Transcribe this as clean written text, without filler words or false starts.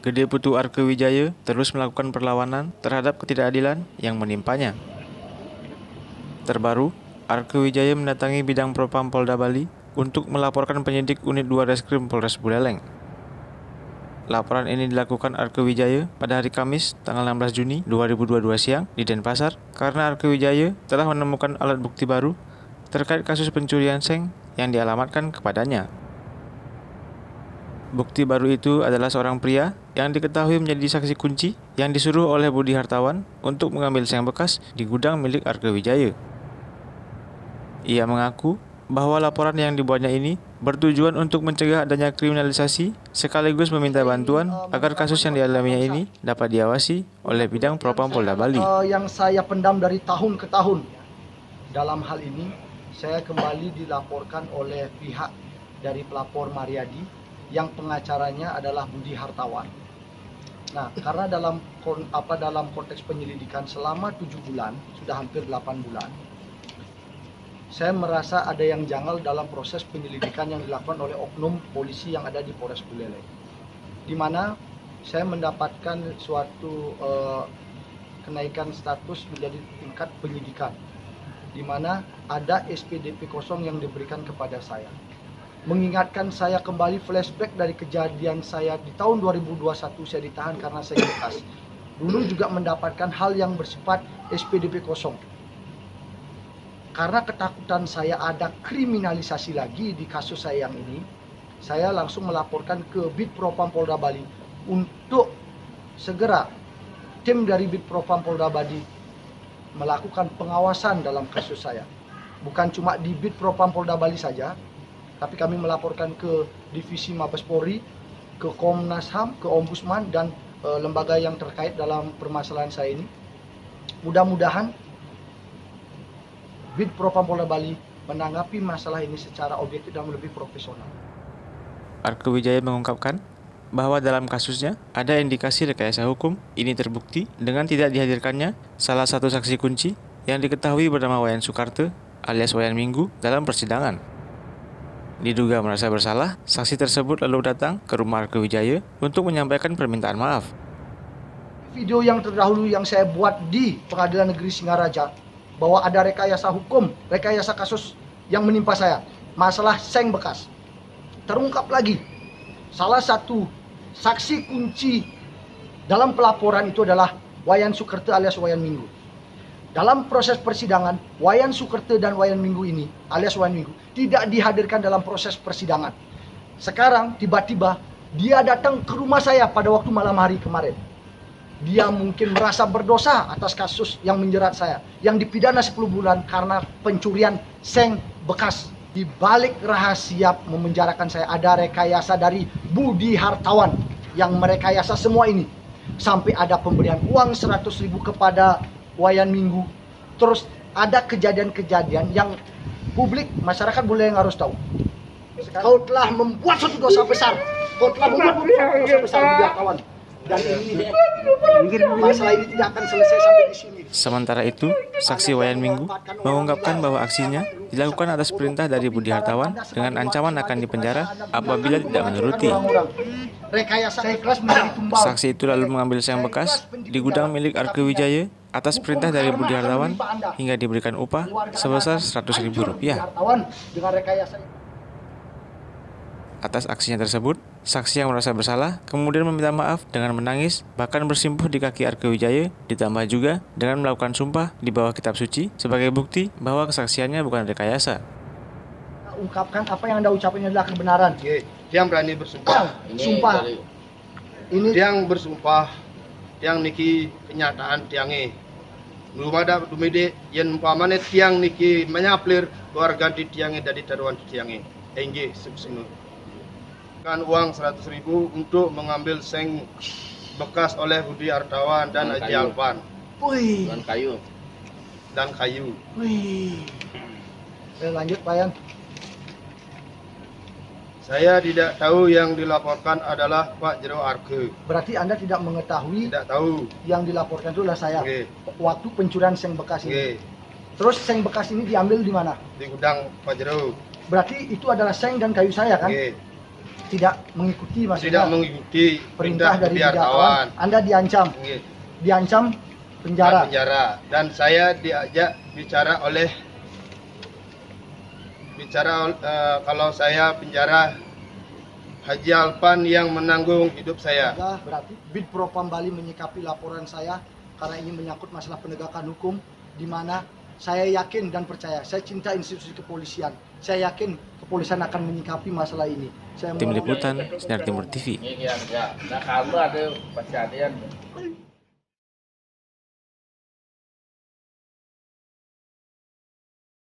Gede Putu Arkewijaya terus melakukan perlawanan terhadap ketidakadilan yang menimpanya. Terbaru, Arkewijaya mendatangi bidang Propam Polda Bali untuk melaporkan penyidik Unit 2 Reskrim Polres Buleleng. Laporan ini dilakukan Arkewijaya pada hari Kamis, tanggal 16 Juni 2022 siang di Denpasar karena Arkewijaya telah menemukan alat bukti baru terkait kasus pencurian seng yang dialamatkan kepadanya. Bukti baru itu adalah seorang pria yang diketahui menjadi saksi kunci yang disuruh oleh Budi Hartawan untuk mengambil seng bekas di gudang milik Arkewijaya. Ia mengaku bahwa laporan yang dibuatnya ini bertujuan untuk mencegah adanya kriminalisasi sekaligus meminta bantuan agar kasus yang dialaminya ini dapat diawasi oleh bidang Propam Polda Bali. Yang saya pendam dari tahun ke tahun. Dalam hal ini, saya kembali dilaporkan oleh pihak dari pelapor Mariadi yang pengacaranya adalah Budi Hartawan. Nah, karena dalam konteks penyelidikan selama 7 bulan, sudah hampir 8 bulan, saya merasa ada yang janggal dalam proses penyelidikan yang dilakukan oleh oknum polisi yang ada di Polres Buleleng. Di mana saya mendapatkan suatu kenaikan status menjadi tingkat penyidikan. Di mana ada SPDP kosong yang diberikan kepada saya. Mengingatkan saya kembali flashback dari kejadian saya di tahun 2021 saya ditahan karena saya bekas. Dulu juga mendapatkan hal yang bersifat SPDP kosong. Karena ketakutan saya ada kriminalisasi lagi di kasus saya yang ini, saya langsung melaporkan ke Bid Propam Polda Bali untuk segera tim dari Bid Propam Polda Bali melakukan pengawasan dalam kasus saya. Bukan cuma di Bid Propam Polda Bali saja, tapi kami melaporkan ke Divisi Mabes Polri, ke Komnas HAM, ke Ombudsman, dan lembaga yang terkait dalam permasalahan saya ini. Mudah-mudahan Bid Propam Polda Bali menanggapi masalah ini secara objektif dan lebih profesional. Arkewijaya mengungkapkan bahwa dalam kasusnya ada indikasi rekayasa hukum ini terbukti dengan tidak dihadirkannya salah satu saksi kunci yang diketahui bernama Wayan Sukarte alias Wayan Minggu dalam persidangan. Diduga merasa bersalah, saksi tersebut lalu datang ke rumah Arkewijaya untuk menyampaikan permintaan maaf. Video yang terdahulu yang saya buat di Pengadilan Negeri Singaraja bahwa ada rekayasa hukum, rekayasa kasus yang menimpa saya, masalah seng bekas. Terungkap lagi, salah satu saksi kunci dalam pelaporan itu adalah Wayan Sukerte alias Wayan Minggu. Dalam proses persidangan, Wayan Sukerte dan Wayan Minggu ini, alias Wayan Minggu, tidak dihadirkan dalam proses persidangan. Sekarang, tiba-tiba, dia datang ke rumah saya pada waktu malam hari kemarin. Dia mungkin merasa berdosa atas kasus yang menjerat saya, yang dipidana 10 bulan karena pencurian seng bekas. Di balik rahasia memenjarakan saya ada rekayasa dari Budi Hartawan yang merekayasa semua ini. Sampai ada pemberian uang 100.000 kepada Wayan Minggu. Terus ada kejadian-kejadian yang publik, masyarakat boleh yang harus tahu. Kau telah membuat suatu dosa besar. Kau telah membuat dosa besar Budi Hartawan. Dan ini masalah ini tidak akan selesai sampai di sini. Sementara itu, saksi Wayan Minggu mengungkapkan bahwa aksinya dilakukan atas perintah dari Budi Hartawan dengan ancaman akan dipenjara apabila tidak menuruti. Saksi itu lalu mengambil seng bekas di gudang milik Arkewijaya atas perintah dari Budi Hartawan hingga diberikan upah sebesar Rp100.000. Atas aksinya tersebut, saksi yang merasa bersalah kemudian meminta maaf dengan menangis bahkan bersimpuh di kaki Arkewijaya, ditambah juga dengan melakukan sumpah di bawah kitab suci sebagai bukti bahwa kesaksiannya bukan rekayasa. Ungkapkan apa yang Anda ucapkan adalah kebenaran. Yang berani bersumpah. Sumpah. Ini Yang bersumpah, yang niki kenyataan tiange. Lumada dumede yen umpamane tiang niki menyaplir keluarga di tiange dari taruhan di tiange. Engge sebesar kan uang 100.000 untuk mengambil seng bekas oleh Budi Hartawan dan Haji Alvan. Wih. Dan kayu. Wih. Lanjut Pak Yan. Saya tidak tahu yang dilaporkan adalah Pak Jero Arke. Berarti Anda tidak mengetahui Tidak tahu. yang dilaporkan itu adalah saya. Oke. Waktu pencurian seng bekas ini. Oke. Terus seng bekas ini diambil di mana? Di gudang Pak Jero. Berarti itu adalah seng dan kayu saya kan? Oke. tidak mengikuti tidak maksudnya mengikuti perintah dari bidartawan. Anda diancam Nggih, penjara. dan saya diajak bicara kalau saya penjara Haji Alpan yang menanggung hidup saya. Berarti Bid Propam Bali menyikapi laporan saya karena ini menyangkut masalah penegakan hukum, di mana saya yakin dan percaya, saya cinta institusi kepolisian. Saya yakin kepolisian akan menyikapi masalah ini. Tim Liputan, Sinar Timur TV. Iya, nah kamu ada pasti ada yang